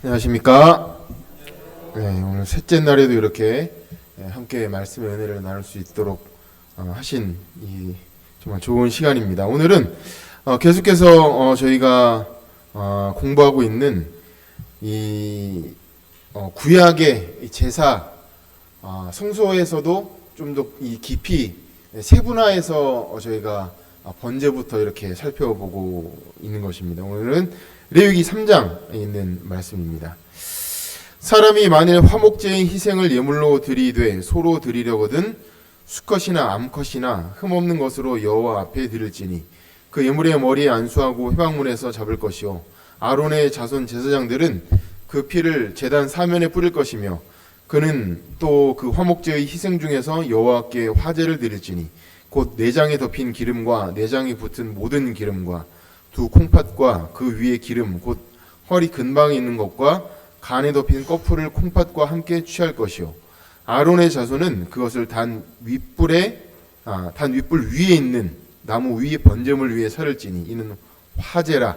안녕하십니까? 네, 오늘 셋째 날에도 이렇게 함께 말씀의 은혜를 나눌 수 있도록 하신 이 정말 좋은 시간입니다. 오늘은 계속해서 저희가 공부하고 있는 이 구약의 제사 성소에서도 좀 더 이 깊이 세분화해서 저희가 번제부터 이렇게 살펴보고 있는 것입니다. 오늘은 레위기 3장에 있는 말씀입니다. 사람이 만일 화목제의 희생을 예물로 드리되 소로 드리려거든 수컷이나 암컷이나 흠없는 것으로 여호와 앞에 드릴지니 그 예물의 머리에 안수하고 회막문에서 잡을 것이요 아론의 자손 제사장들은 그 피를 제단 사면에 뿌릴 것이며 그는 또 그 화목제의 희생 중에서 여호와께 화제를 드릴지니 곧 내장에 덮인 기름과 내장에 붙은 모든 기름과 두 콩팥과 그 위에 기름 곧 허리 근방에 있는 것과 간에 덮인 꺼풀을 콩팥과 함께 취할 것이요 아론의 자손은 그것을 단 윗불 위에 있는 나무 위에 번제물 위에 살을지니 이는 화제라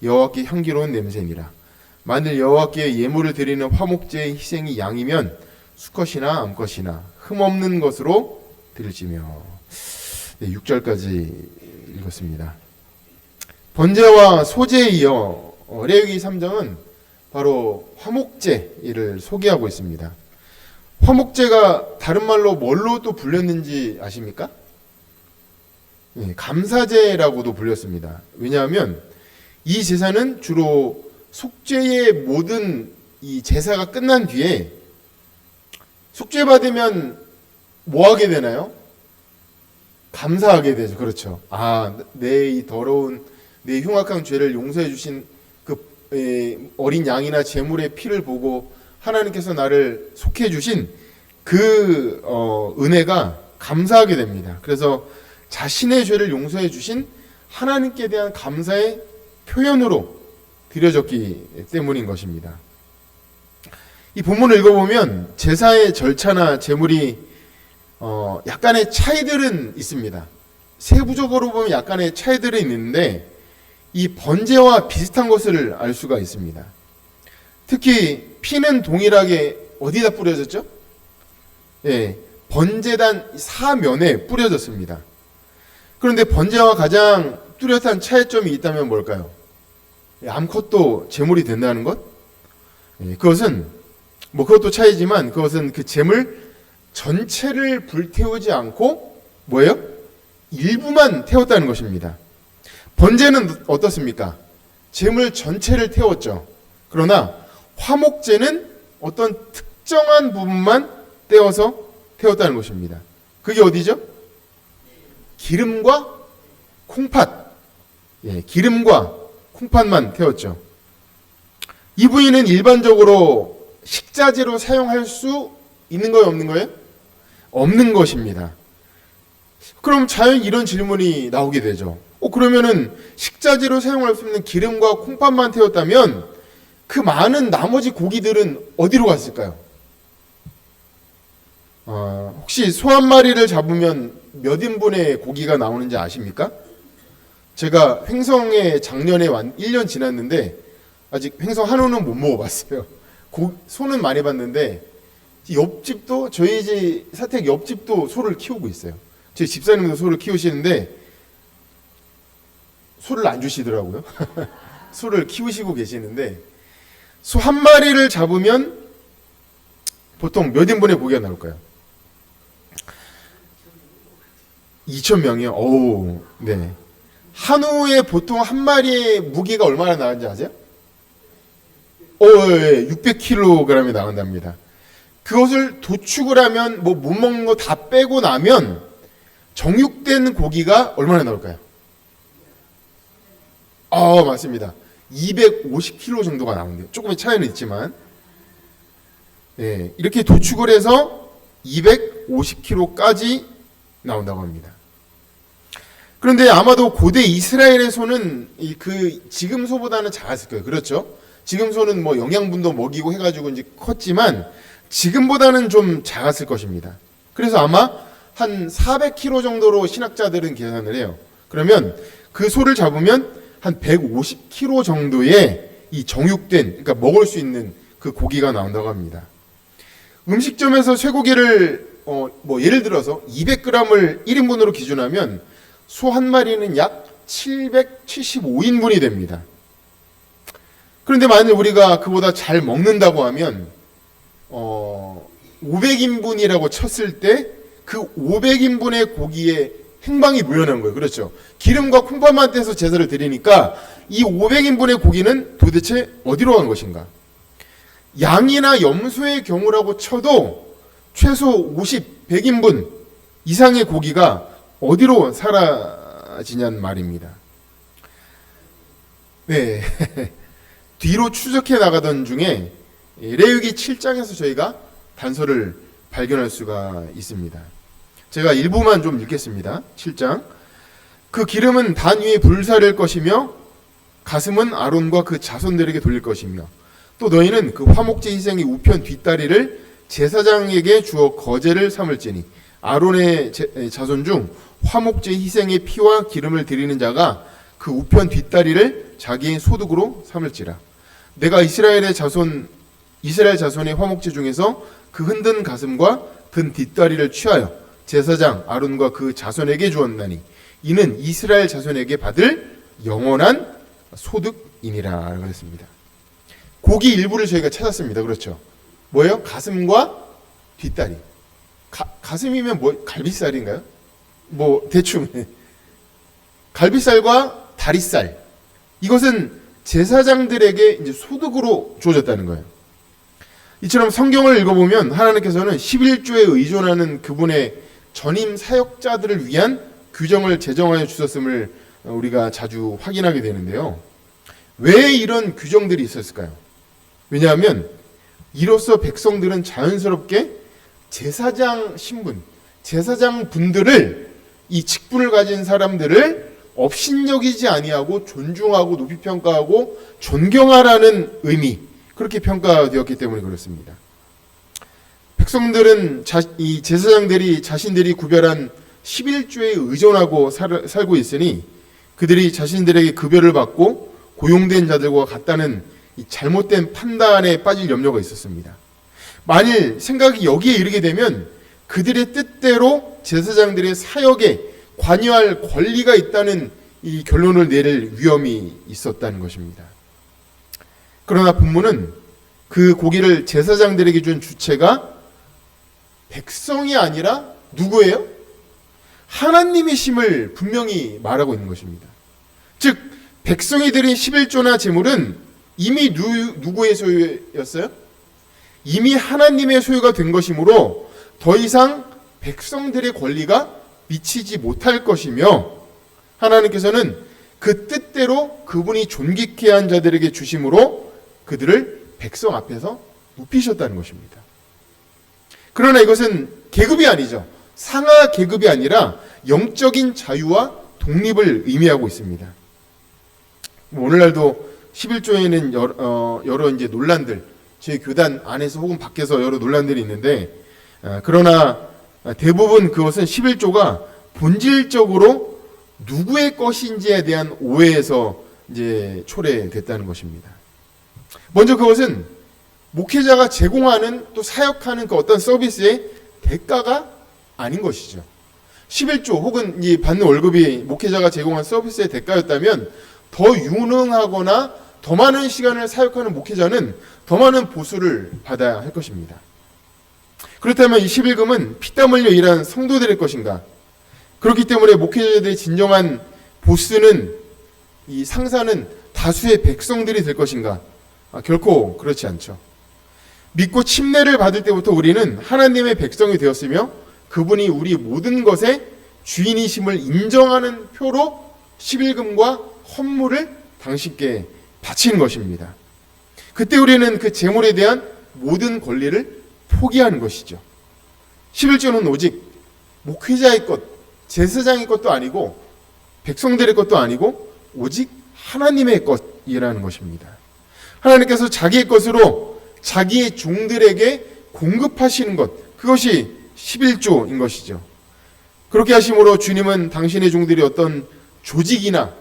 여호와께 향기로운 냄새니라. 만일 여호와께 예물을 드리는 화목제의 희생이 양이면 수컷이나 암컷이나 흠없는 것으로 드릴지며. 6절까지 읽었습니다. 번제와 소제에 이어 레위기 3장은 바로 화목제를 소개하고 있습니다. 화목제가 다른 말로 뭘로 또 불렸는지 아십니까? 감사제라고도 불렸습니다. 왜냐하면 이 제사는 주로 속죄의 모든 이 제사가 끝난 뒤에 속죄 받으면 뭐 하게 되나요? 감사하게 되죠. 그렇죠. 내 이 더러운 내 흉악한 죄를 용서해 주신 그 어린 양이나 제물의 피를 보고 하나님께서 나를 속해 주신 그 은혜가 감사하게 됩니다. 그래서 자신의 죄를 용서해 주신 하나님께 대한 감사의 표현으로 드려졌기 때문인 것입니다. 이 본문을 읽어보면 제사의 절차나 제물이 약간의 차이들은 있습니다. 세부적으로 보면 약간의 차이들은 있는데 이 번제와 비슷한 것을 알 수가 있습니다. 특히 피는 동일하게 어디다 뿌려졌죠? 번제단 사면에 뿌려졌습니다. 그런데 번제와 가장 뚜렷한 차이점이 있다면 뭘까요? 암컷도 제물이 된다는 것? 그것도 차이지만 그것은 그 제물 전체를 불태우지 않고 뭐예요? 일부만 태웠다는 것입니다. 번제는 어떻습니까? 제물 전체를 태웠죠. 그러나 화목제는 어떤 특정한 부분만 떼어서 태웠다는 것입니다. 그게 어디죠? 기름과 콩팥. 기름과 콩팥만 태웠죠. 이 부위는 일반적으로 식자재로 사용할 수 있는 거예요, 없는 거예요? 없는 것입니다. 그럼 자연 이런 질문이 나오게 되죠. 그러면은 식자재로 사용할 수 있는 기름과 콩팥만 태웠다면 그 많은 나머지 고기들은 어디로 갔을까요? 혹시 소 한 마리를 잡으면 몇 인분의 고기가 나오는지 아십니까? 제가 횡성에 작년에 1년 지났는데 아직 횡성 한우는 못 먹어봤어요. 소는 많이 봤는데 옆집도 저희 집 사택 옆집도 소를 키우고 있어요. 제 집사님도 소를 키우시는데 소를 안 주시더라고요. 소를 키우시고 계시는데 소 한 마리를 잡으면 보통 몇 인분의 고기가 나올까요? 2,000명이요? 오, 네. 한우에 보통 한 마리의 무게가 얼마나 나가는지 아세요? 600kg이 나온답니다. 그것을 도축을 하면 못 먹는 거 다 빼고 나면 정육된 고기가 얼마나 나올까요? 맞습니다. 250kg 정도가 나온대요. 조금의 차이는 있지만 이렇게 도축을 해서 250kg까지 나온다고 합니다. 그런데 아마도 고대 이스라엘의 소는 지금 소보다는 작았을 거예요. 그렇죠? 지금 소는 영양분도 먹이고 해가지고 이제 컸지만 지금보다는 좀 작았을 것입니다. 그래서 아마 한 400kg 정도로 신학자들은 계산을 해요. 그러면 그 소를 잡으면 한 150kg 정도의 이 정육된, 그러니까 먹을 수 있는 그 고기가 나온다고 합니다. 음식점에서 쇠고기를 예를 들어서 200g을 1인분으로 기준하면 소 한 마리는 약 775인분이 됩니다. 그런데 만일 우리가 그보다 잘 먹는다고 하면 500인분이라고 쳤을 때 그 500인분의 고기에 행방이 묘연한 거예요. 그렇죠? 기름과 콩밥만 떼서 제사를 드리니까 이 500인분의 고기는 도대체 어디로 간 것인가? 양이나 염소의 경우라고 쳐도 최소 50, 100인분 이상의 고기가 어디로 사라지냔 말입니다. 네. 뒤로 추적해 나가던 중에 레위기 7장에서 저희가 단서를 발견할 수가 있습니다. 제가 일부만 좀 읽겠습니다. 7장. 그 기름은 단 위에 불사를 것이며 가슴은 아론과 그 자손들에게 돌릴 것이며 또 너희는 그 화목제 희생의 우편 뒷다리를 제사장에게 주어 거제를 삼을지니 아론의 자손 중 화목제 희생의 피와 기름을 드리는 자가 그 우편 뒷다리를 자기의 소득으로 삼을지라. 내가 이스라엘 자손의 화목제 중에서 그 흔든 가슴과 든 뒷다리를 취하여 제사장 아론과 그 자손에게 주었나니 이는 이스라엘 자손에게 받을 영원한 소득이니라 그랬습니다. 고기 일부를 저희가 찾았습니다. 그렇죠? 뭐예요? 가슴과 뒷다리. 가슴이면 갈비살인가요? 대충 갈비살과 다리살. 이것은 제사장들에게 이제 소득으로 주어졌다는 거예요. 이처럼 성경을 읽어보면 하나님께서는 11조에 의존하는 그분의 전임 사역자들을 위한 규정을 제정하여 주셨음을 우리가 자주 확인하게 되는데요. 왜 이런 규정들이 있었을까요? 왜냐하면 이로써 백성들은 자연스럽게 제사장 신분, 제사장 분들을 이 직분을 가진 사람들을 업신여기지 아니하고 존중하고 높이 평가하고 존경하라는 의미, 그렇게 평가되었기 때문에 그렇습니다. 백성들은 이 제사장들이 자신들이 구별한 11조에 의존하고 살고 있으니 그들이 자신들에게 급여를 받고 고용된 자들과 같다는 이 잘못된 판단에 빠질 염려가 있었습니다. 만일 생각이 여기에 이르게 되면 그들의 뜻대로 제사장들의 사역에 관여할 권리가 있다는 이 결론을 내릴 위험이 있었다는 것입니다. 그러나 본문은 그 고기를 제사장들에게 준 주체가 백성이 아니라 누구예요? 하나님이심을 분명히 말하고 있는 것입니다. 즉 백성이 드린 11조나 제물은 이미 누구의 소유였어요? 이미 하나님의 소유가 된 것이므로 더 이상 백성들의 권리가 미치지 못할 것이며 하나님께서는 그 뜻대로 그분이 존귀케 한 자들에게 주심으로 그들을 백성 앞에서 높이셨다는 것입니다. 그러나 이것은 계급이 아니죠. 상하 계급이 아니라 영적인 자유와 독립을 의미하고 있습니다. 오늘날도 11조에는 여러 이제 논란들, 저희 교단 안에서 혹은 밖에서 여러 논란들이 있는데, 그러나 대부분 그것은 11조가 본질적으로 누구의 것인지에 대한 오해에서 이제 초래됐다는 것입니다. 먼저 그것은 목회자가 제공하는 또 사역하는 그 어떤 서비스의 대가가 아닌 것이죠. 11조 혹은 이 받는 월급이 목회자가 제공한 서비스의 대가였다면 더 유능하거나 더 많은 시간을 사역하는 목회자는 더 많은 보수를 받아야 할 것입니다. 그렇다면 이 11금은 피땀 흘려 일한 성도들의 것인가? 그렇기 때문에 목회자들의 진정한 보스는 이 상사는 다수의 백성들이 될 것인가? 결코 그렇지 않죠. 믿고 침례를 받을 때부터 우리는 하나님의 백성이 되었으며 그분이 우리 모든 것의 주인이심을 인정하는 표로 11금과 헌물을 당신께 바치는 것입니다. 그때 우리는 그 재물에 대한 모든 권리를 포기하는 것이죠. 11조는 오직 목회자의 것, 제사장의 것도 아니고 백성들의 것도 아니고 오직 하나님의 것이라는 것입니다. 하나님께서 자기의 것으로 자기의 종들에게 공급하시는 것, 그것이 11조인 것이죠. 그렇게 하심으로 주님은 당신의 종들이 어떤 조직이나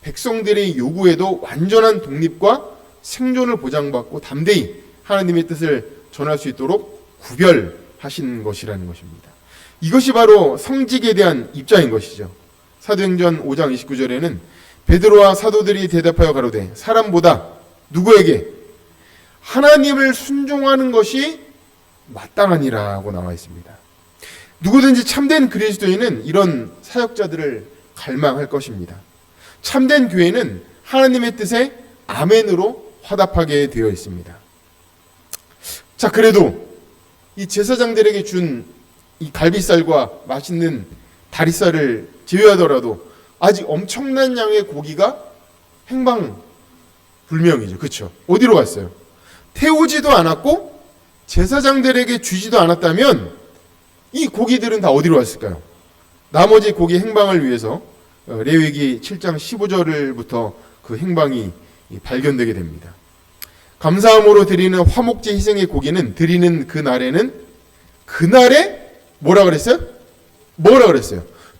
백성들의 요구에도 완전한 독립과 생존을 보장받고 담대히 하나님의 뜻을 전할 수 있도록 구별하신 것이라는 것입니다. 이것이 바로 성직에 대한 입장인 것이죠. 사도행전 5장 29절에는 베드로와 사도들이 대답하여 가로되 사람보다 누구에게? 하나님을 순종하는 것이 마땅하니라고 나와 있습니다. 누구든지 참된 그리스도인은 이런 사역자들을 갈망할 것입니다. 참된 교회는 하나님의 뜻에 아멘으로 화답하게 되어 있습니다. 자, 그래도 이 제사장들에게 준 이 갈비살과 맛있는 다리살을 제외하더라도 아직 엄청난 양의 고기가 행방불명이죠. 그렇죠? 어디로 갔어요? 태우지도 않았고 제사장들에게 주지도 않았다면 이 고기들은 다 어디로 갔을까요? 나머지 고기 행방을 위해서 레위기 7장 15절부터 그 행방이 발견되게 됩니다. 감사함으로 드리는 화목제 희생의 고기는 드리는 그날에 뭐라 그랬어요?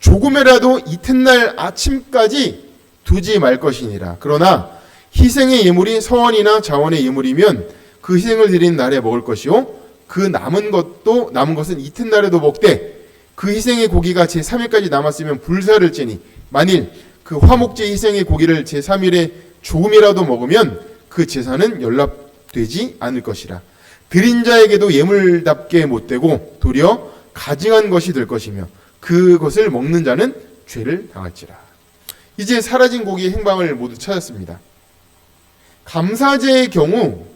조금이라도 이튿날 아침까지 두지 말 것이니라. 그러나 희생의 예물이 서원이나 자원의 예물이면 그 희생을 드리는 날에 먹을 것이요 그 남은 것은 이튿날에도 먹되 그 희생의 고기가 제3일까지 남았으면 불사를 찌니 만일 그 화목제 희생의 고기를 제3일에 조금이라도 먹으면 그 제사는 연락되지 않을 것이라. 드린 자에게도 예물답게 못되고 도리어 가증한 것이 될 것이며 그것을 먹는 자는 죄를 당할지라. 이제 사라진 고기의 행방을 모두 찾았습니다. 감사제의 경우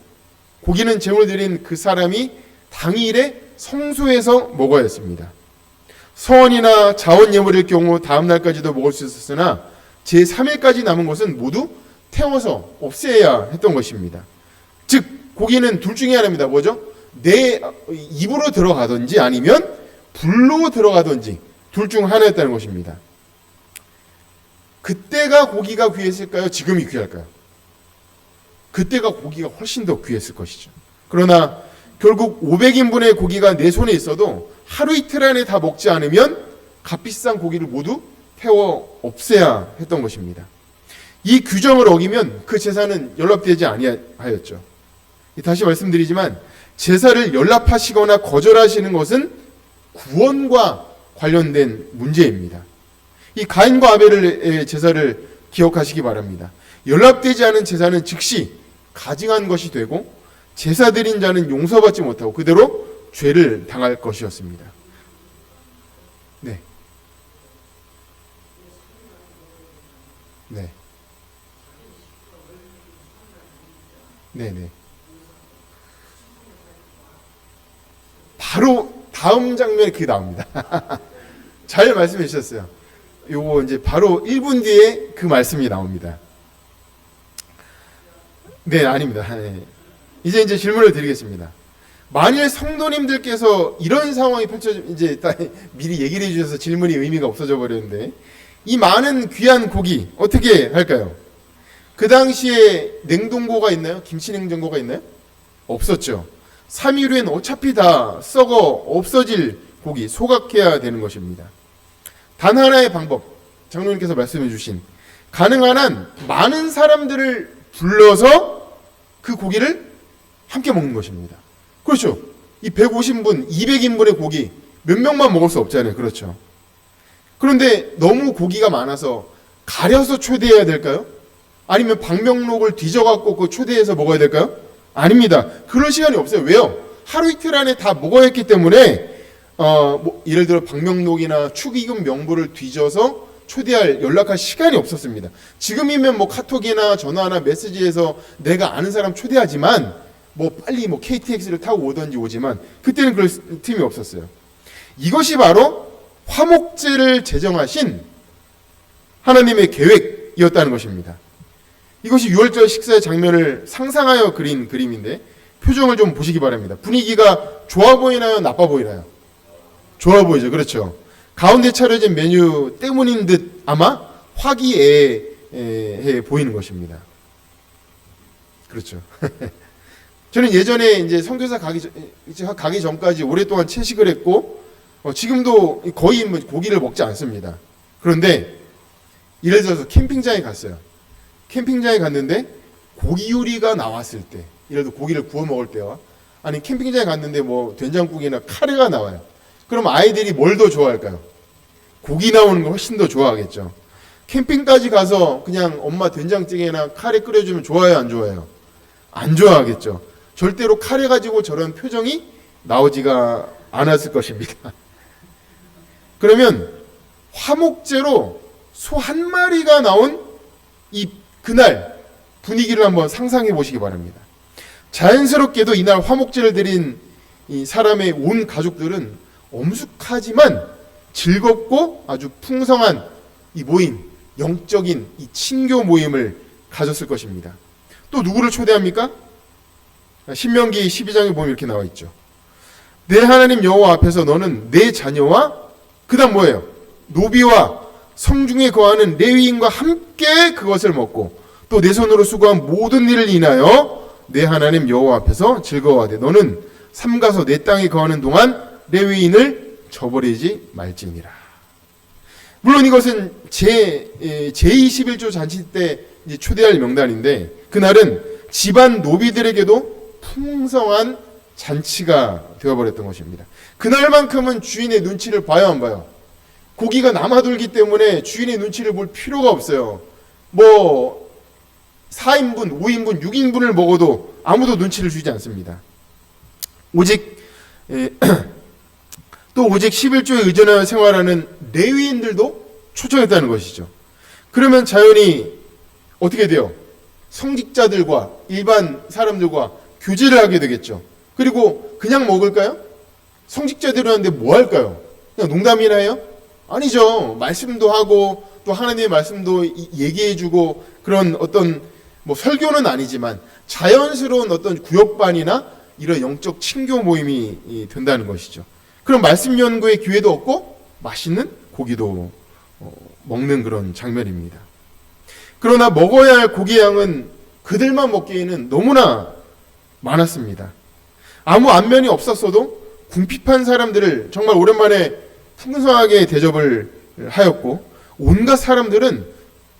고기는 제물을 드린 그 사람이 당일에 성소에서 먹어야 했습니다. 서원이나 자원 예물일 경우 다음 날까지도 먹을 수 있었으나 제3일까지 남은 것은 모두 태워서 없애야 했던 것입니다. 즉 고기는 둘 중에 하나입니다. 뭐죠? 내 입으로 들어가든지 아니면 불로 들어가든지 둘 중 하나였다는 것입니다. 그때가 고기가 귀했을까요? 지금이 귀할까요? 그때가 고기가 훨씬 더 귀했을 것이죠. 그러나 결국 500인분의 고기가 내 손에 있어도 하루 이틀 안에 다 먹지 않으면 값비싼 고기를 모두 태워 없애야 했던 것입니다. 이 규정을 어기면 그 제사는 연락되지 아니하였죠. 다시 말씀드리지만 제사를 연락하시거나 거절하시는 것은 구원과 관련된 문제입니다. 이 가인과 아벨의 제사를 기억하시기 바랍니다. 연락되지 않은 제사는 즉시 가증한 것이 되고 제사 드린 자는 용서받지 못하고 그대로 죄를 당할 것이었습니다. 네. 네. 네네. 바로 다음 장면에 그게 나옵니다. 잘 말씀해 주셨어요. 요거 이제 바로 1분 뒤에 그 말씀이 나옵니다. 네, 아닙니다. 네. 이제 질문을 드리겠습니다. 만일 성도님들께서 이런 상황이 이제 미리 얘기를 해주셔서 질문이 의미가 없어져 버렸는데 이 많은 귀한 고기 어떻게 할까요? 그 당시에 냉동고가 있나요? 김치 냉장고가 있나요? 없었죠. 3일 후엔 어차피 다 썩어 없어질 고기, 소각해야 되는 것입니다. 단 하나의 방법, 장로님께서 말씀해 주신 가능한 한 많은 사람들을 불러서 그 고기를 함께 먹는 것입니다. 그렇죠. 이 150분, 200인분의 고기 몇 명만 먹을 수 없잖아요. 그렇죠. 그런데 너무 고기가 많아서 가려서 초대해야 될까요? 아니면 방명록을 뒤져갖고 그 초대해서 먹어야 될까요? 아닙니다. 그럴 시간이 없어요. 왜요? 하루 이틀 안에 다 먹어야 했기 때문에 예를 들어 방명록이나 축의금 명부를 뒤져서 초대할 연락할 시간이 없었습니다. 지금이면 뭐 카톡이나 전화나 메시지에서 내가 아는 사람 초대하지만 뭐 빨리 뭐 KTX를 타고 오든지 오지만 그때는 그럴 틈이 없었어요. 이것이 바로 화목제를 제정하신 하나님의 계획이었다는 것입니다. 이것이 유월절 식사의 장면을 상상하여 그린 그림인데 표정을 좀 보시기 바랍니다. 분위기가 좋아 보이나요? 나빠 보이나요? 좋아 보이죠. 그렇죠. 가운데 차려진 메뉴 때문인 듯 아마 화기애애해 보이는 것입니다. 그렇죠. 저는 예전에 이제 선교사 가기 전까지 오랫동안 채식을 했고 지금도 거의 고기를 먹지 않습니다. 그런데 예를 들어서 캠핑장에 갔어요. 캠핑장에 갔는데 고기 요리가 나왔을 때, 예를 들어 고기를 구워 먹을 때와 아니 캠핑장에 갔는데 뭐 된장국이나 카레가 나와요. 그럼 아이들이 뭘 더 좋아할까요? 고기 나오는 걸 훨씬 더 좋아하겠죠. 캠핑까지 가서 그냥 엄마 된장찌개나 카레 끓여주면 좋아해요, 안 좋아해요? 안 좋아하겠죠. 절대로 카레 가지고 저런 표정이 나오지가 않았을 것입니다. 그러면 화목제로 소 한 마리가 나온 그날 분위기를 한번 상상해 보시기 바랍니다. 자연스럽게도 이날 화목제를 드린 이 사람의 온 가족들은 엄숙하지만 즐겁고 아주 풍성한 이 모임, 영적인 이 친교 모임을 가졌을 것입니다. 또 누구를 초대합니까? 신명기 12장에 보면 이렇게 나와 있죠. 내 하나님 여호와 앞에서 너는 내 자녀와 그다음 뭐예요? 노비와 성중에 거하는 레위인과 함께 그것을 먹고 또 내 손으로 수고한 모든 일을 인하여 내 하나님 여호와 앞에서 즐거워하되 너는 삼가서 내 땅에 거하는 동안 레위인을 저버리지 말지니라. 물론 이것은 제21조 잔치 때 이제 초대할 명단인데 그날은 집안 노비들에게도 풍성한 잔치가 되어버렸던 것입니다. 그날만큼은 주인의 눈치를 봐요, 안 봐요? 고기가 남아돌기 때문에 주인의 눈치를 볼 필요가 없어요. 뭐 4인분, 5인분, 6인분을 먹어도 아무도 눈치를 주지 않습니다. 오직 11조에 의존하여 생활하는 레위인들도 초청했다는 것이죠. 그러면 자연히 어떻게 돼요? 성직자들과 일반 사람들과 교제를 하게 되겠죠. 그리고 그냥 먹을까요? 성직자들이 하는데 뭐 할까요? 그냥 농담이나 해요? 아니죠. 말씀도 하고 또 하나님의 말씀도 얘기해주고 그런 어떤 뭐 설교는 아니지만 자연스러운 어떤 구역반이나 이런 영적 친교 모임이 된다는 것이죠. 그럼 말씀 연구의 기회도 없고 맛있는 고기도 먹는 그런 장면입니다. 그러나 먹어야 할 고기의 양은 그들만 먹기에는 너무나 많았습니다. 아무 안면이 없었어도 궁핍한 사람들을 정말 오랜만에 풍성하게 대접을 하였고 온갖 사람들은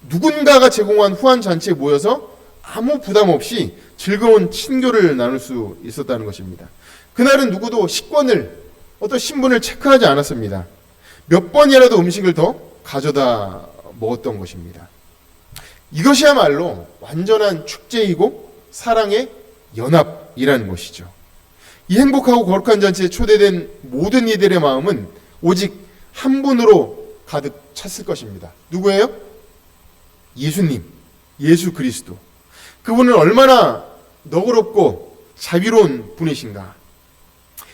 누군가가 제공한 후한 잔치에 모여서 아무 부담 없이 즐거운 친교를 나눌 수 있었다는 것입니다. 그날은 누구도 식권을 어떤 신분을 체크하지 않았습니다. 몇 번이라도 음식을 더 가져다 먹었던 것입니다. 이것이야말로 완전한 축제이고 사랑의 연합이라는 것이죠. 이 행복하고 거룩한 잔치에 초대된 모든 이들의 마음은 오직 한 분으로 가득 찼을 것입니다. 누구예요? 예수님, 예수 그리스도. 그분은 얼마나 너그럽고 자비로운 분이신가.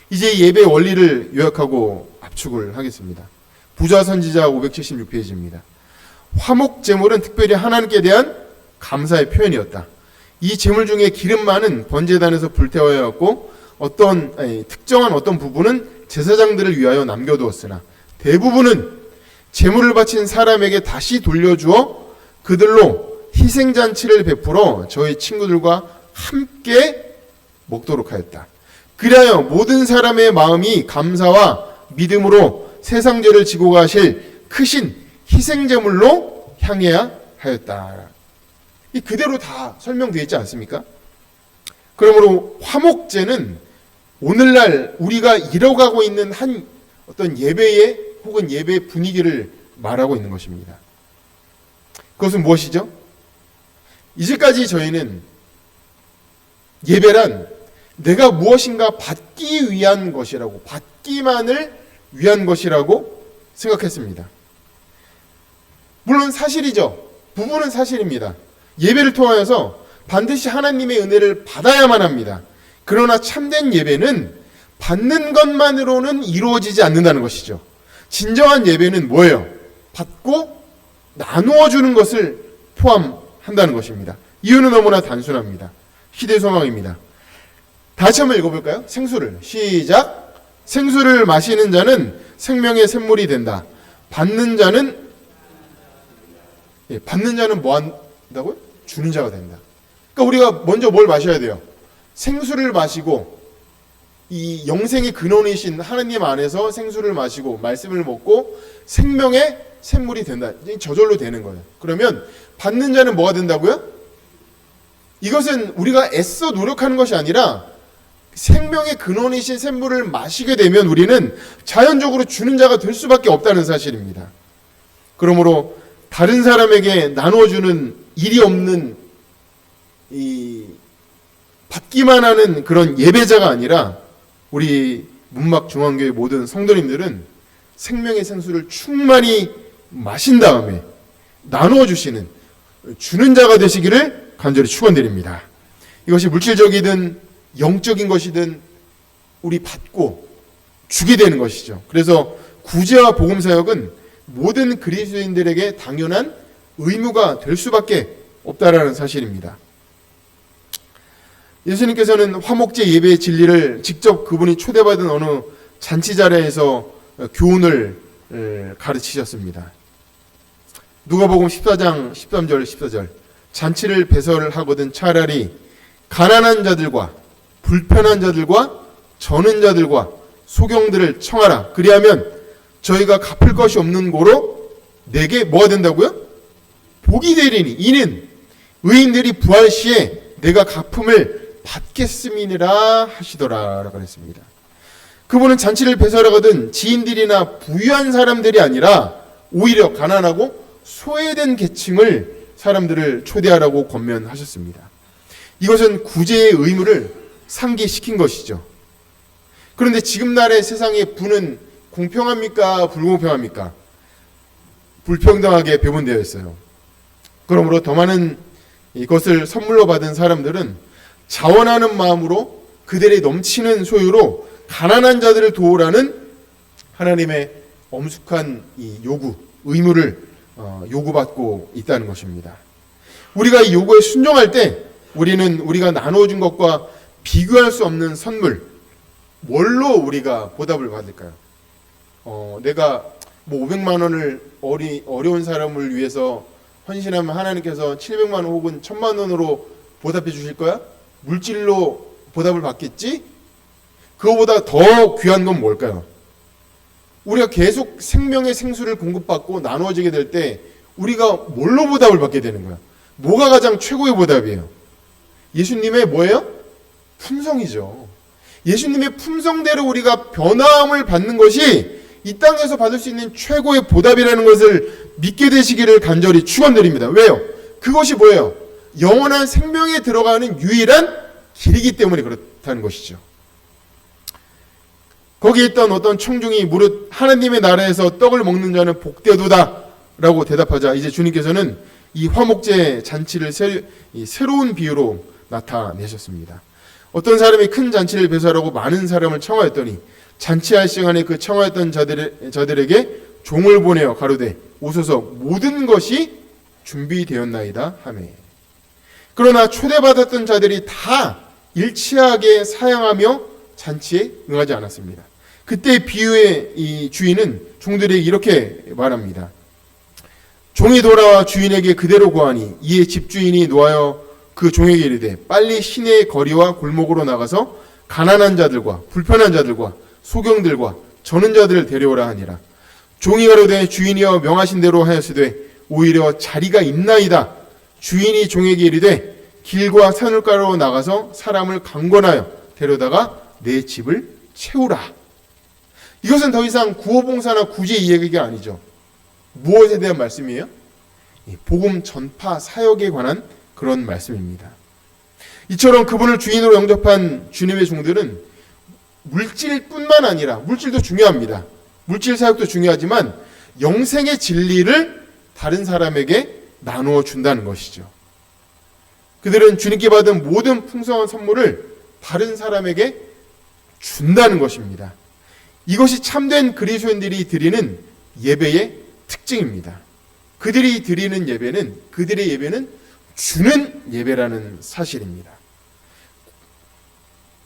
이제 예배 원리를 요약하고 압축을 하겠습니다. 부자 선지자 576페이지입니다. 화목 제물은 특별히 하나님께 대한 감사의 표현이었다. 이 제물 중에 기름 많은 번제단에서 불태워야 했고 특정한 어떤 부분은 제사장들을 위하여 남겨두었으나 대부분은 제물을 바친 사람에게 다시 돌려주어 그들로 희생잔치를 베풀어 저희 친구들과 함께 먹도록 하였다. 그리하여 모든 사람의 마음이 감사와 믿음으로 세상죄를 지고 가실 크신 희생제물로 향해야 하였다. 이 그대로 다 설명되어 있지 않습니까? 그러므로 화목제는 오늘날 우리가 이뤄가고 있는 한 어떤 예배의 혹은 예배 분위기를 말하고 있는 것입니다. 그것은 무엇이죠? 이제까지 저희는 예배란 내가 무엇인가 받기 위한 것이라고, 받기만을 위한 것이라고 생각했습니다. 물론 사실이죠. 부분은 사실입니다. 예배를 통하여서 반드시 하나님의 은혜를 받아야만 합니다. 그러나 참된 예배는 받는 것만으로는 이루어지지 않는다는 것이죠. 진정한 예배는 뭐예요? 받고 나누어 주는 것을 포함한다는 것입니다. 이유는 너무나 단순합니다. 시대 소망입니다. 다시 한번 읽어볼까요? 생수를 시작. 생수를 마시는 자는 생명의 샘물이 된다. 받는 자는 뭐 한다고요? 주는 자가 된다. 그러니까 우리가 먼저 뭘 마셔야 돼요? 생수를 마시고 이 영생의 근원이신 하나님 안에서 생수를 마시고 말씀을 먹고 생명의 샘물이 된다. 저절로 되는 거예요. 그러면 받는 자는 뭐가 된다고요? 이것은 우리가 애써 노력하는 것이 아니라 생명의 근원이신 샘물을 마시게 되면 우리는 자연적으로 주는 자가 될 수밖에 없다는 사실입니다. 그러므로 다른 사람에게 나눠주는 일이 없는 이 받기만 하는 그런 예배자가 아니라 우리 문막중앙교회 모든 성도님들은 생명의 생수를 충만히 마신 다음에 나누어 주시는 주는 자가 되시기를 간절히 축원드립니다. 이것이 물질적이든 영적인 것이든 우리 받고 주게 되는 것이죠. 그래서 구제와 복음 사역은 모든 그리스도인들에게 당연한 의무가 될 수밖에 없다라는 사실입니다. 예수님께서는 화목제 예배의 진리를 직접 그분이 초대받은 어느 잔치 자리에서 교훈을 가르치셨습니다. 누가복음 14장 13절 14절 잔치를 배설하거든 차라리 가난한 자들과 불편한 자들과 저는 자들과 소경들을 청하라. 그리하면 저희가 갚을 것이 없는 고로 내게 뭐가 된다고요? 복이 되리니 이는 의인들이 부활 시에 내가 갚음을 받겠음이니라 하시더라 라고 했습니다. 그분은 잔치를 배설하거든 지인들이나 부유한 사람들이 아니라 오히려 가난하고 소외된 계층을 사람들을 초대하라고 권면하셨습니다. 이것은 구제의 의무를 상기시킨 것이죠. 그런데 지금 날의 세상의 부는 공평합니까? 불공평합니까? 불평등하게 배분되어 있어요. 그러므로 더 많은 이것을 선물로 받은 사람들은 자원하는 마음으로 그들의 넘치는 소유로 가난한 자들을 도우라는 하나님의 엄숙한 이 요구, 의무를 요구받고 있다는 것입니다. 우리가 이 요구에 순종할 때 우리는 우리가 나누어준 것과 비교할 수 없는 선물, 뭘로 우리가 보답을 받을까요? 내가 뭐 500만 원을 어려운 사람을 위해서 헌신하면 하나님께서 700만 원 혹은 1000만 원으로 보답해 주실 거야? 물질로 보답을 받겠지? 그거보다 더 귀한 건 뭘까요? 우리가 계속 생명의 생수를 공급받고 나누어지게 될 때 우리가 뭘로 보답을 받게 되는 거야? 뭐가 가장 최고의 보답이에요? 예수님의 뭐예요? 품성이죠. 예수님의 품성대로 우리가 변화함을 받는 것이 이 땅에서 받을 수 있는 최고의 보답이라는 것을 믿게 되시기를 간절히 축원드립니다. 왜요? 그것이 뭐예요? 영원한 생명에 들어가는 유일한 길이기 때문에 그렇다는 것이죠. 거기에 있던 어떤 청중이 무릇 하나님의 나라에서 떡을 먹는 자는 복되도다 라고 대답하자 이제 주님께서는 이 화목제 잔치를 새로운 비유로 나타내셨습니다. 어떤 사람이 큰 잔치를 배설하고 많은 사람을 청하였더니 잔치할 시간에 그 청하였던 자들에게 종을 보내어 가로되 오소서 모든 것이 준비되었나이다 하매. 그러나 초대받았던 자들이 다 일치하게 사양하며 잔치에 응하지 않았습니다. 그때 비유의 이 주인은 종들에게 이렇게 말합니다. 종이 돌아와 주인에게 그대로 고하니 이에 집주인이 노하여 그 종에게 이르되 빨리 시내의 거리와 골목으로 나가서 가난한 자들과 불편한 자들과 소경들과 저는 자들을 데려오라 하니라. 종이 가로되 주인이여 명하신 대로 하였으되 오히려 자리가 있나이다. 주인이 종에게 이르되 길과 산울가로 나가서 사람을 강권하여 데려다가 내 집을 채우라. 이것은 더 이상 구호봉사나 구제 이야기가 아니죠. 무엇에 대한 말씀이에요? 복음 전파 사역에 관한 그런 말씀입니다. 이처럼 그분을 주인으로 영접한 주님의 종들은 물질뿐만 아니라 물질도 중요합니다. 물질 사역도 중요하지만 영생의 진리를 다른 사람에게 나누어 준다는 것이죠. 그들은 주님께 받은 모든 풍성한 선물을 다른 사람에게 준다는 것입니다. 이것이 참된 그리스도인들이 드리는 예배의 특징입니다. 그들이 드리는 예배는 그들의 예배는 주는 예배라는 사실입니다.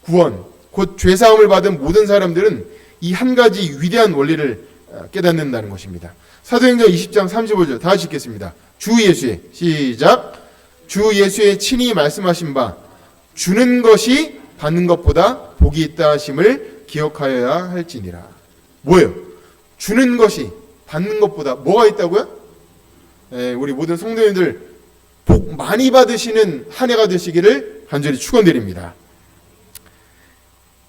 구원, 곧 죄사함을 받은 모든 사람들은 이 한 가지 위대한 원리를 깨닫는다는 것입니다. 사도행전 20장 35절 다 같이 읽겠습니다. 주 예수의 시작. 주 예수의 친히 말씀하신 바 주는 것이 받는 것보다 복이 있다 하심을 기억하여야 할지니라. 뭐예요? 주는 것이 받는 것보다 뭐가 있다고요? 우리 모든 성도님들 복 많이 받으시는 한 해가 되시기를 간절히 축원드립니다.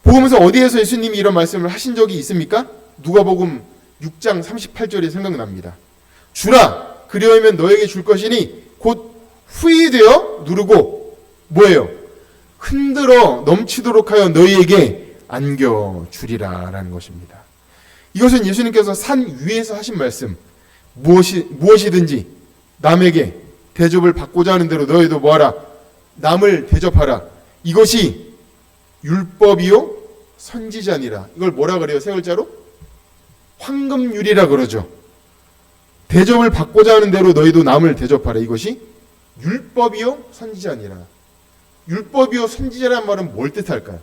복음서 어디에서 예수님이 이런 말씀을 하신 적이 있습니까? 누가복음 6장 38절이 생각납니다. 주라, 그리하면 너에게 줄 것이니 곧 후히 되어 누르고 뭐예요? 흔들어 넘치도록 하여 너희에게 안겨주리라 라는 것입니다. 이것은 예수님께서 산 위에서 하신 말씀, 무엇이든지 남에게 대접을 받고자 하는 대로 너희도 뭐하라? 남을 대접하라. 이것이 율법이요 선지자니라. 이걸 뭐라 그래요? 세 글자로? 황금률이라 그러죠. 대접을 받고자 하는 대로 너희도 남을 대접하라. 이것이 율법이요 선지자니라. 율법이요 선지자란 말은 뭘 뜻할까요?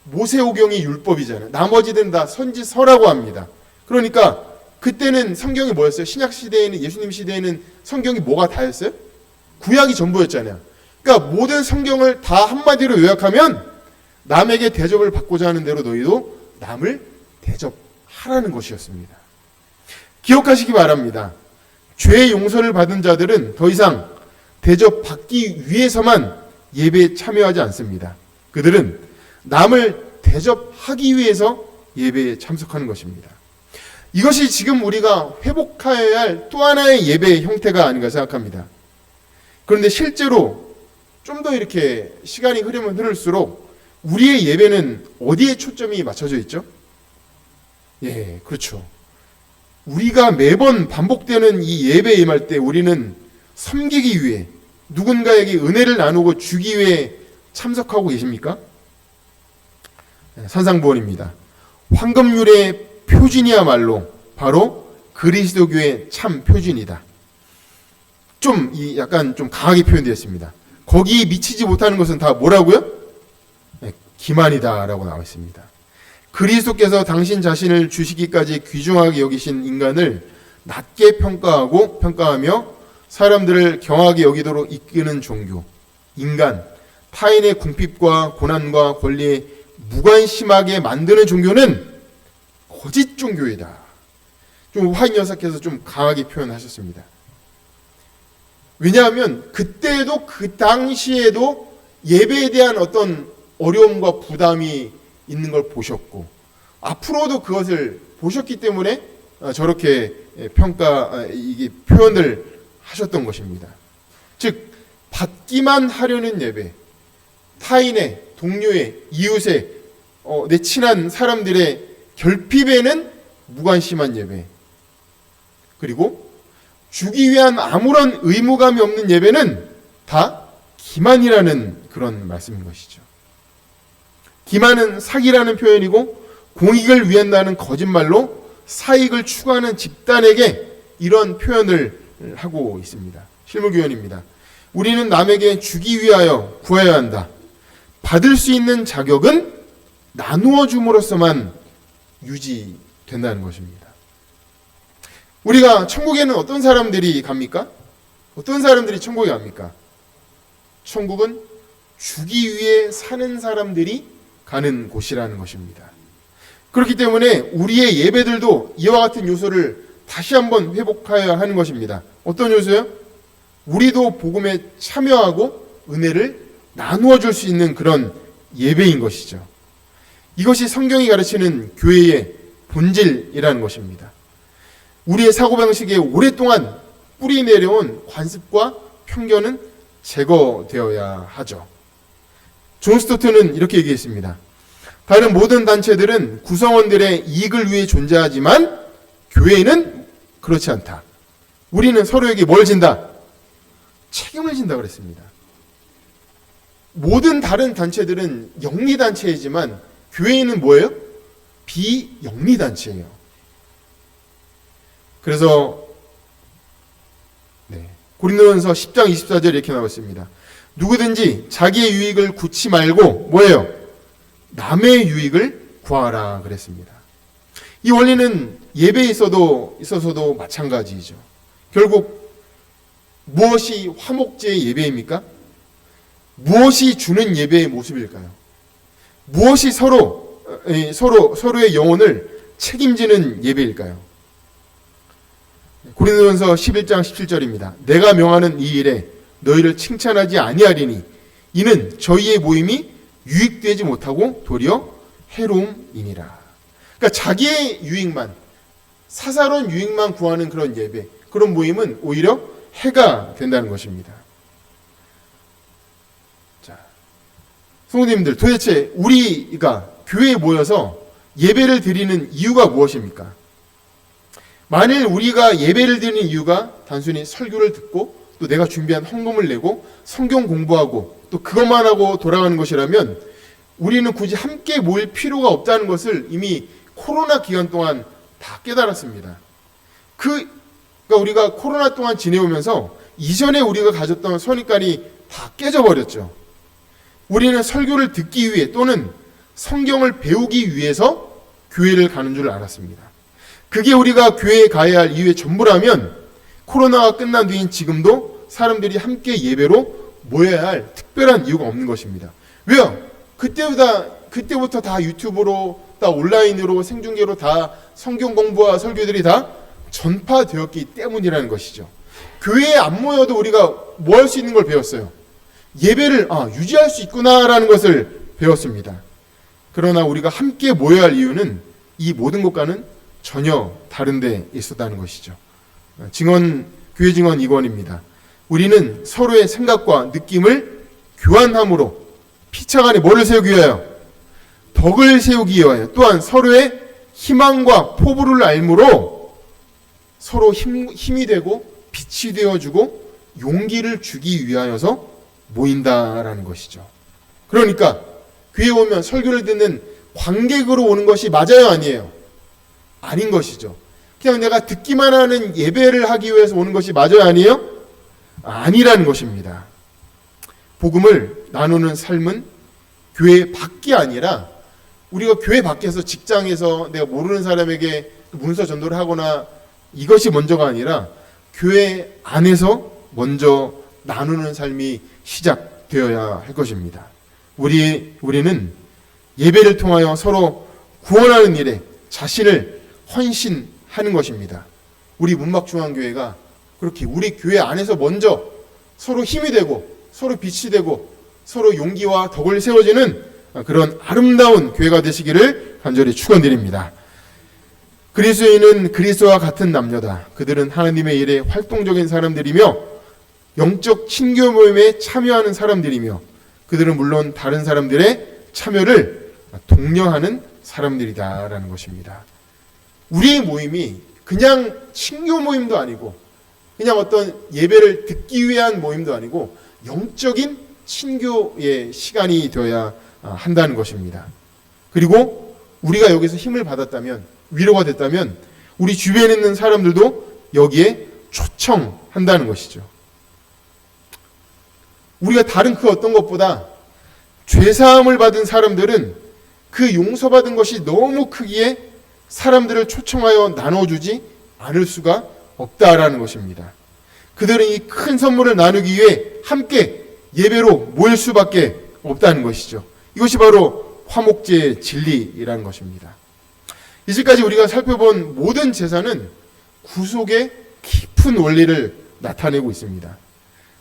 모세오경이 율법이잖아요. 나머지는 다 선지서라고 합니다. 그러니까 그때는 성경이 뭐였어요? 신약 시대에는, 예수님 시대에는 성경이 뭐가 다였어요? 구약이 전부였잖아요. 그러니까 모든 성경을 다 한마디로 요약하면 남에게 대접을 받고자 하는 대로 너희도 남을 대접하라는 것이었습니다. 기억하시기 바랍니다. 죄의 용서를 받은 자들은 더 이상 대접받기 위해서만 예배에 참여하지 않습니다. 그들은 남을 대접하기 위해서 예배에 참석하는 것입니다. 이것이 지금 우리가 회복해야 할 또 하나의 예배의 형태가 아닌가 생각합니다. 그런데 실제로 좀 더 이렇게 시간이 흐르면 흐를수록 우리의 예배는 어디에 초점이 맞춰져 있죠? 예, 그렇죠. 우리가 매번 반복되는 이 예배에 임할 때 우리는 섬기기 위해, 누군가에게 은혜를 나누고 주기 위해 참석하고 계십니까? 산상부원입니다. 황금률의 표준이야말로 바로 그리스도교의 참 표준이다. 약간 좀 강하게 표현되었습니다. 거기 미치지 못하는 것은 다 뭐라고요? 기만이다 라고 나와 있습니다. 그리스도께서 당신 자신을 주시기까지 귀중하게 여기신 인간을 낮게 평가하며 사람들을 경하게 여기도록 이끄는 종교, 인간, 타인의 궁핍과 고난과 권리에 무관심하게 만드는 종교는 거짓 종교이다. 좀 화인 여사께서 좀 강하게 표현하셨습니다. 왜냐하면 그때에도 그 당시에도 예배에 대한 어떤 어려움과 부담이 있는 걸 보셨고 앞으로도 그것을 보셨기 때문에 저렇게 이게 표현을 하셨던 것입니다. 즉 받기만 하려는 예배, 타인의, 동료의, 이웃의, 내 친한 사람들의 결핍에는 무관심한 예배, 그리고 주기 위한 아무런 의무감이 없는 예배는 다 기만이라는 그런 말씀인 것이죠. 기만은 사기라는 표현이고 공익을 위한다는 거짓말로 사익을 추구하는 집단에게 이런 표현을 하고 있습니다. 실무교훈입니다. 우리는 남에게 주기 위하여 구해야 한다. 받을 수 있는 자격은 나누어 줌으로써만 유지된다는 것입니다. 우리가 천국에는 어떤 사람들이 갑니까? 어떤 사람들이 천국에 갑니까? 천국은 주기 위해 사는 사람들이 가는 곳이라는 것입니다. 그렇기 때문에 우리의 예배들도 이와 같은 요소를 다시 한번 회복해야 하는 것입니다. 어떤 요소요? 우리도 복음에 참여하고 은혜를 나누어 줄 수 있는 그런 예배인 것이죠. 이것이 성경이 가르치는 교회의 본질이라는 것입니다. 우리의 사고방식에 오랫동안 뿌리 내려온 관습과 편견은 제거되어야 하죠. 존 스토트는 이렇게 얘기했습니다. 다른 모든 단체들은 구성원들의 이익을 위해 존재하지만 교회는 그렇지 않다. 우리는 서로에게 뭘 진다? 책임을 진다 그랬습니다. 모든 다른 단체들은 영리단체이지만 교회는 뭐예요? 비영리단체예요. 그래서 고린도전서 10장 24절에 이렇게 나와 있습니다. 누구든지 자기의 유익을 구치 말고 뭐예요? 남의 유익을 구하라 그랬습니다. 이 원리는 예배에 있어서도 마찬가지이죠. 결국 무엇이 화목제의 예배입니까? 무엇이 주는 예배의 모습일까요? 무엇이 서로의 영혼을 책임지는 예배일까요? 고린도전서 11장 17절입니다. 내가 명하는 이 일에 너희를 칭찬하지 아니하리니 이는 저희의 모임이 유익되지 못하고 도리어 해로움이니라. 그러니까 자기의 유익만, 사사로운 유익만 구하는 그런 예배, 그런 모임은 오히려 해가 된다는 것입니다. 자, 성도님들, 도대체 우리가 교회에 모여서 예배를 드리는 이유가 무엇입니까? 만일 우리가 예배를 드리는 이유가 단순히 설교를 듣고 또 내가 준비한 헌금을 내고 성경 공부하고 또 그것만 하고 돌아가는 것이라면 우리는 굳이 함께 모일 필요가 없다는 것을 이미 코로나 기간 동안 다 깨달았습니다. 그러니까 우리가 코로나 동안 지내오면서 이전에 우리가 가졌던 선입관이 다 깨져버렸죠. 우리는 설교를 듣기 위해 또는 성경을 배우기 위해서 교회를 가는 줄 알았습니다. 그게 우리가 교회에 가야 할 이유의 전부라면 코로나가 끝난 뒤인 지금도 사람들이 함께 예배로 모여야 할 특별한 이유가 없는 것입니다. 왜요? 그때부터 다 유튜브로, 다 온라인으로, 생중계로 다 성경 공부와 설교들이 다 전파되었기 때문이라는 것이죠. 교회에 안 모여도 우리가 뭐 할 수 있는 걸 배웠어요. 예배를 유지할 수 있구나라는 것을 배웠습니다. 그러나 우리가 함께 모여야 할 이유는 이 모든 것과는 전혀 다른 데 있었다는 것이죠. 교회 증언 2권입니다. 우리는 서로의 생각과 느낌을 교환함으로 피차간에 뭐를 세우기 위하여? 덕을 세우기 위하여, 또한 서로의 희망과 포부를 알므로 서로 힘이 되고 빛이 되어주고 용기를 주기 위하여서 모인다라는 것이죠. 그러니까 교회에 오면 설교를 듣는 관객으로 오는 것이 맞아요, 아니에요? 아닌 것이죠. 그냥 내가 듣기만 하는 예배를 하기 위해서 오는 것이 맞아요, 아니에요? 아니라는 것입니다. 복음을 나누는 삶은 교회 밖이 아니라 우리가 교회 밖에서 직장에서 내가 모르는 사람에게 문서 전도를 하거나 이것이 먼저가 아니라 교회 안에서 먼저 나누는 삶이 시작되어야 할 것입니다. 우리는 예배를 통하여 서로 구원하는 일에 자신을 헌신하는 것입니다. 우리 문막중앙교회가 그렇게 우리 교회 안에서 먼저 서로 힘이 되고 서로 빛이 되고 서로 용기와 덕을 세워지는 그런 아름다운 교회가 되시기를 간절히 축원드립니다. 그리스도인은 그리스도와 같은 남녀다. 그들은 하나님의 일에 활동적인 사람들이며 영적 친교 모임에 참여하는 사람들이며 그들은 물론 다른 사람들의 참여를 독려하는 사람들이다라는 것입니다. 우리의 모임이 그냥 친교 모임도 아니고 그냥 어떤 예배를 듣기 위한 모임도 아니고 영적인 친교의 시간이 되어야 한다는 것입니다. 그리고 우리가 여기서 힘을 받았다면, 위로가 됐다면 우리 주변에 있는 사람들도 여기에 초청한다는 것이죠. 우리가 다른 그 어떤 것보다 죄사함을 받은 사람들은 그 용서받은 것이 너무 크기에 사람들을 초청하여 나눠주지 않을 수가 없다라는 것입니다. 그들은 이 큰 선물을 나누기 위해 함께 예배로 모일 수밖에 없다는 것이죠. 이것이 바로 화목제의 진리라는 것입니다. 이제까지 우리가 살펴본 모든 제사는 구속의 깊은 원리를 나타내고 있습니다.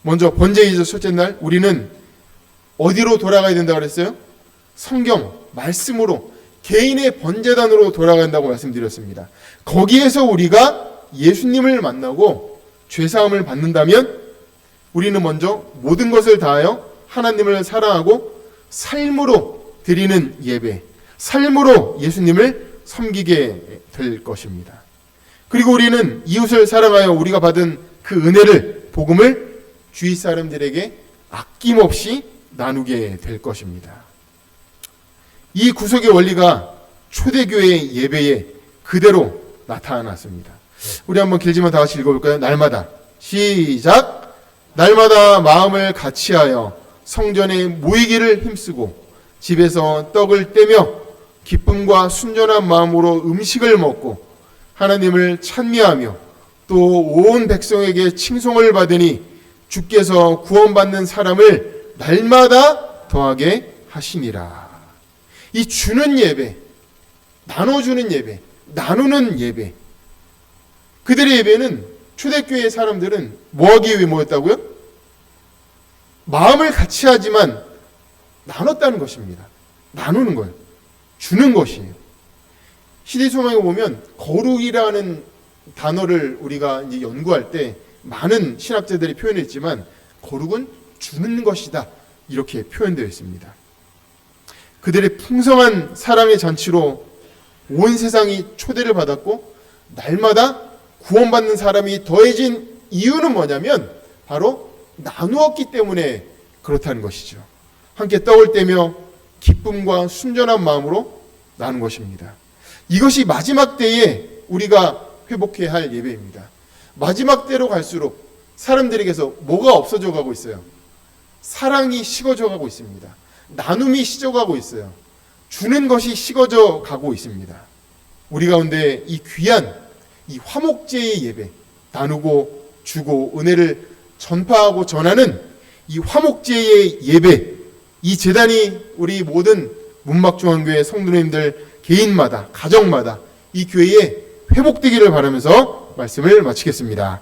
먼저 번제이자 첫째 날 우리는 어디로 돌아가야 된다고 그랬어요? 성경, 말씀으로 개인의 번제단으로 돌아간다고 말씀드렸습니다. 거기에서 우리가 예수님을 만나고 죄사함을 받는다면 우리는 먼저 모든 것을 다하여 하나님을 사랑하고 삶으로 드리는 예배, 삶으로 예수님을 섬기게 될 것입니다. 그리고 우리는 이웃을 사랑하여 우리가 받은 그 은혜를, 복음을 주위 사람들에게 아낌없이 나누게 될 것입니다. 이 구속의 원리가 초대교회의 예배에 그대로 나타났습니다. 우리 한번 길지만 다 같이 읽어볼까요? 날마다 시작! 날마다 마음을 같이하여 성전에 모이기를 힘쓰고 집에서 떡을 떼며 기쁨과 순전한 마음으로 음식을 먹고 하나님을 찬미하며 또 온 백성에게 칭송을 받으니 주께서 구원받는 사람을 날마다 더하게 하시니라. 이 주는 예배, 나눠주는 예배, 나누는 예배, 그들의 예배는 초대교회의 사람들은 뭐하기 위해 모였다고요? 마음을 같이 하지만 나눴다는 것입니다. 나누는 거예요. 주는 것이에요. 시대소망에 보면 거룩이라는 단어를 우리가 이제 연구할 때 많은 신학자들이 표현했지만 거룩은 주는 것이다, 이렇게 표현되어 있습니다. 그들의 풍성한 사랑의 잔치로 온 세상이 초대를 받았고 날마다 구원받는 사람이 더해진 이유는 뭐냐면 바로 나누었기 때문에 그렇다는 것이죠. 함께 떡을 떼며 기쁨과 순전한 마음으로 나눈 것입니다. 이것이 마지막 때에 우리가 회복해야 할 예배입니다. 마지막 때로 갈수록 사람들에게서 뭐가 없어져 가고 있어요? 사랑이 식어져 가고 있습니다. 나눔이 식어가고 있어요. 주는 것이 식어져 가고 있습니다. 우리 가운데 이 귀한 이 화목제의 예배, 나누고 주고 은혜를 전파하고 전하는 이 화목제의 예배, 이 제단이 우리 모든 문막중앙교회 성도님들 개인마다, 가정마다 이 교회에 회복되기를 바라면서 말씀을 마치겠습니다.